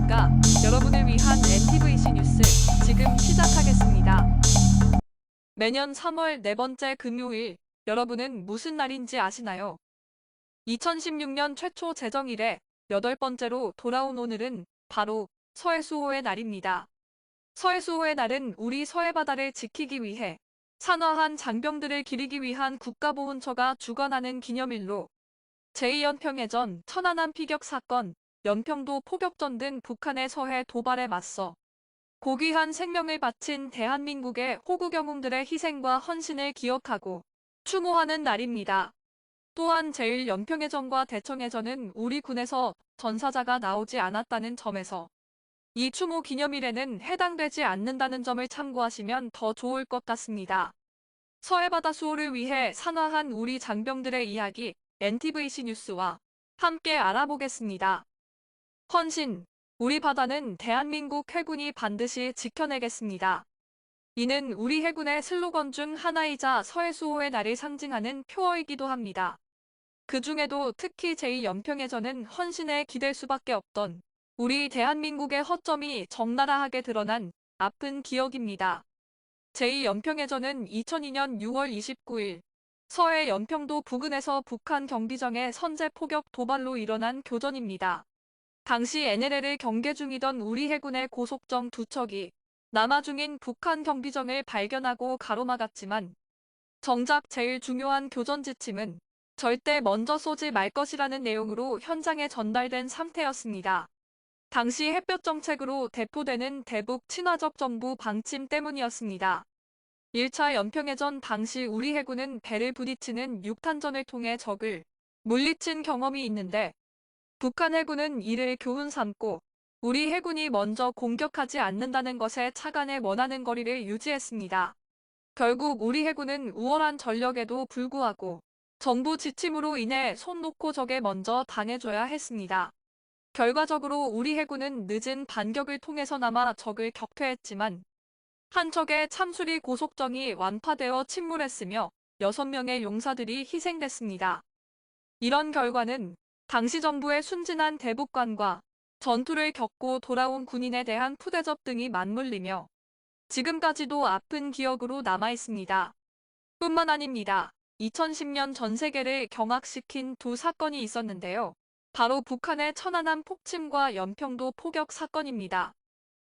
안녕하십니까? 여러분을 위한 NTVC 뉴스 지금 시작하겠습니다. 매년 3월 네 번째 금요일, 여러분은 무슨 날인지 아시나요? 2016년 최초 제정 이래 여덟 번째로 돌아온 오늘은 바로 서해수호의 날입니다. 서해수호의 날은 우리 서해바다를 지키기 위해 산화한 장병들을 기리기 위한 국가보훈처가 주관하는 기념일로 제2연평해전, 천안함 피격 사건, 연평도 포격전 등 북한의 서해 도발에 맞서 고귀한 생명을 바친 대한민국의 호국 영웅들의 희생과 헌신을 기억하고 추모하는 날입니다. 또한 제1연평해전과 대청해전은 우리 군에서 전사자가 나오지 않았다는 점에서 이 추모 기념일에는 해당되지 않는다는 점을 참고하시면 더 좋을 것 같습니다. 서해바다 수호를 위해 산화한 우리 장병들의 이야기 NTVC 뉴스와 함께 알아보겠습니다. 헌신, 우리 바다는 대한민국 해군이 반드시 지켜내겠습니다. 이는 우리 해군의 슬로건 중 하나이자 서해수호의 날을 상징하는 표어이기도 합니다. 그 중에도 특히 제2연평해전은 헌신에 기댈 수밖에 없던 우리 대한민국의 허점이 적나라하게 드러난 아픈 기억입니다. 제2연평해전은 2002년 6월 29일 서해 연평도 부근에서 북한 경비정의 선제 포격 도발로 일어난 교전입니다. 당시 NLL을 경계 중이던 우리 해군의 고속정 두 척이 남하 중인 북한 경비정을 발견하고 가로막았지만 정작 제일 중요한 교전 지침은 절대 먼저 쏘지 말 것이라는 내용으로 현장에 전달된 상태였습니다. 당시 햇볕 정책으로 대포되는 대북 친화적 정부 방침 때문이었습니다. 1차 연평해전 당시 우리 해군은 배를 부딪히는 육탄전을 통해 적을 물리친 경험이 있는데 북한 해군은 이를 교훈 삼고 우리 해군이 먼저 공격하지 않는다는 것에 착안해 원하는 거리를 유지했습니다. 결국 우리 해군은 우월한 전력에도 불구하고 정부 지침으로 인해 손 놓고 적에 먼저 당해줘야 했습니다. 결과적으로 우리 해군은 늦은 반격을 통해서나마 적을 격퇴했지만 한 척의 참수리 고속정이 완파되어 침몰했으며 6명의 용사들이 희생됐습니다. 이런 결과는 당시 정부의 순진한 대북관과 전투를 겪고 돌아온 군인에 대한 푸대접 등이 맞물리며 지금까지도 아픈 기억으로 남아있습니다. 뿐만 아닙니다. 2010년 전 세계를 경악시킨 두 사건이 있었는데요. 바로 북한의 천안함 폭침과 연평도 포격 사건입니다.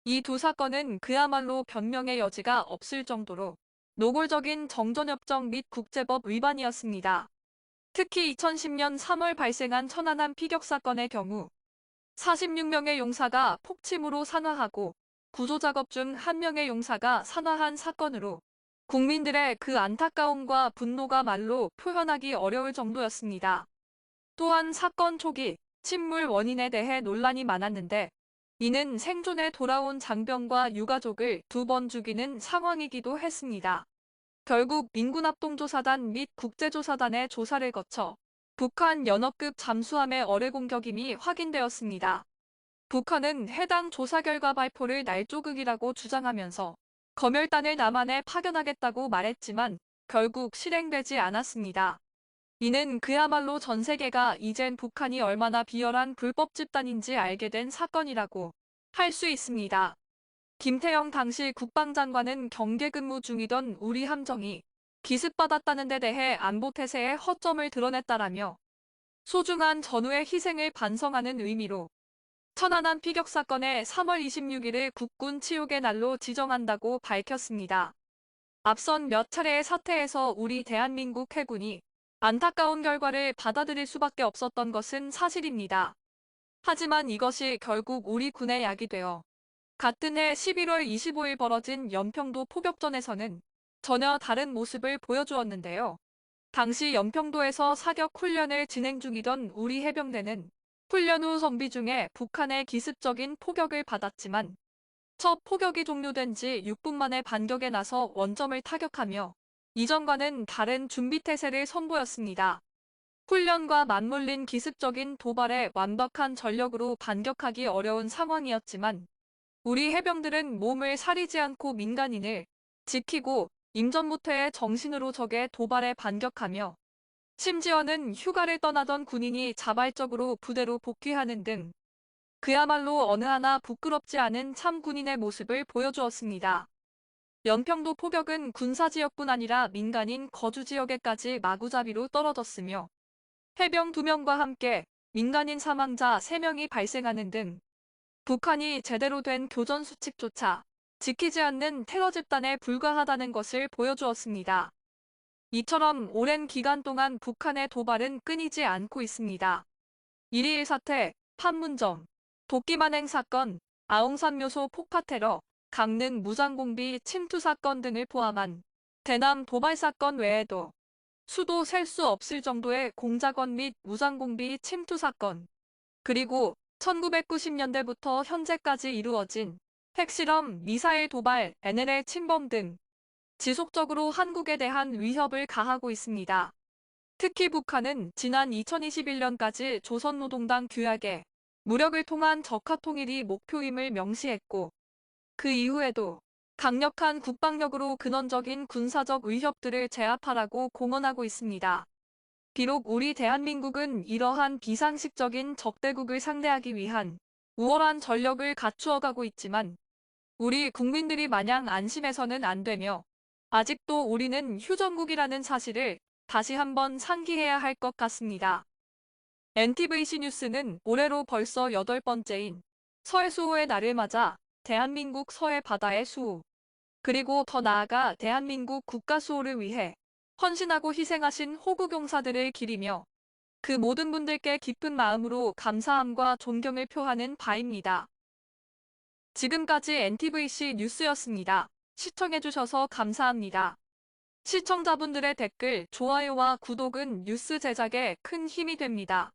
이 두 사건은 그야말로 변명의 여지가 없을 정도로 노골적인 정전협정 및 국제법 위반이었습니다. 특히 2010년 3월 발생한 천안함 피격 사건의 경우 46명의 용사가 폭침으로 산화하고 구조작업 중 1명의 용사가 산화한 사건으로 국민들의 그 안타까움과 분노가 말로 표현하기 어려울 정도였습니다. 또한 사건 초기 침몰 원인에 대해 논란이 많았는데 이는 생존에 돌아온 장병과 유가족을 2번 죽이는 상황이기도 했습니다. 결국 민군합동조사단 및 국제조사단의 조사를 거쳐 북한 연어급 잠수함의 어뢰 공격임이 확인되었습니다. 북한은 해당 조사 결과 발표를 날조극이라고 주장하면서 검열단을 남한에 파견하겠다고 말했지만 결국 실행되지 않았습니다. 이는 그야말로 전 세계가 이젠 북한이 얼마나 비열한 불법 집단인지 알게 된 사건이라고 할 수 있습니다. 김태영 당시 국방장관은 경계 근무 중이던 우리 함정이 기습받았다는 데 대해 안보태세의 허점을 드러냈다라며 소중한 전우의 희생을 반성하는 의미로 천안함 피격 사건의 3월 26일을 국군 치욕의 날로 지정한다고 밝혔습니다. 앞선 몇 차례의 사태에서 우리 대한민국 해군이 안타까운 결과를 받아들일 수밖에 없었던 것은 사실입니다. 하지만 이것이 결국 우리 군의 약이 되어 같은 해 11월 25일 벌어진 연평도 포격전에서는 전혀 다른 모습을 보여주었는데요. 당시 연평도에서 사격 훈련을 진행 중이던 우리 해병대는 훈련 후 정비 중에 북한의 기습적인 포격을 받았지만 첫 포격이 종료된 지 6분 만에 반격에 나서 원점을 타격하며 이전과는 다른 준비태세를 선보였습니다. 훈련과 맞물린 기습적인 도발에 완벽한 전력으로 반격하기 어려운 상황이었지만 우리 해병들은 몸을 사리지 않고 민간인을 지키고 임전무퇴의 정신으로 적의 도발에 반격하며 심지어는 휴가를 떠나던 군인이 자발적으로 부대로 복귀하는 등 그야말로 어느 하나 부끄럽지 않은 참 군인의 모습을 보여주었습니다. 연평도 포격은 군사지역뿐 아니라 민간인 거주지역에까지 마구잡이로 떨어졌으며 해병 2명과 함께 민간인 사망자 3명이 발생하는 등 북한이 제대로 된 교전 수칙조차 지키지 않는 테러 집단에 불과하다는 것을 보여주었습니다. 이처럼 오랜 기간 동안 북한의 도발은 끊이지 않고 있습니다. 1.21 사태, 판문점, 도끼만행 사건, 아웅산 묘소 폭파 테러, 강릉 무장공비 침투 사건 등을 포함한 대남 도발 사건 외에도 수도 셀 수 없을 정도의 공작원 및 무장공비 침투 사건, 그리고 1990년대부터 현재까지 이루어진 핵실험, 미사일 도발, NLL 침범 등 지속적으로 한국에 대한 위협을 가하고 있습니다. 특히 북한은 지난 2021년까지 조선노동당 규약에 무력을 통한 적화 통일이 목표임을 명시했고 그 이후에도 강력한 국방력으로 근원적인 군사적 위협들을 제압하라고 공언하고 있습니다. 비록 우리 대한민국은 이러한 비상식적인 적대국을 상대하기 위한 우월한 전력을 갖추어가고 있지만 우리 국민들이 마냥 안심해서는 안 되며 아직도 우리는 휴전국이라는 사실을 다시 한번 상기해야 할 것 같습니다. NTVC 뉴스는 올해로 벌써 8번째인 서해수호의 날을 맞아 대한민국 서해 바다의 수호, 그리고 더 나아가 대한민국 국가수호를 위해 헌신하고 희생하신 호국용사들을 기리며 그 모든 분들께 깊은 마음으로 감사함과 존경을 표하는 바입니다. 지금까지 NTVC 뉴스였습니다. 시청해주셔서 감사합니다. 시청자분들의 댓글, 좋아요와 구독은 뉴스 제작에 큰 힘이 됩니다.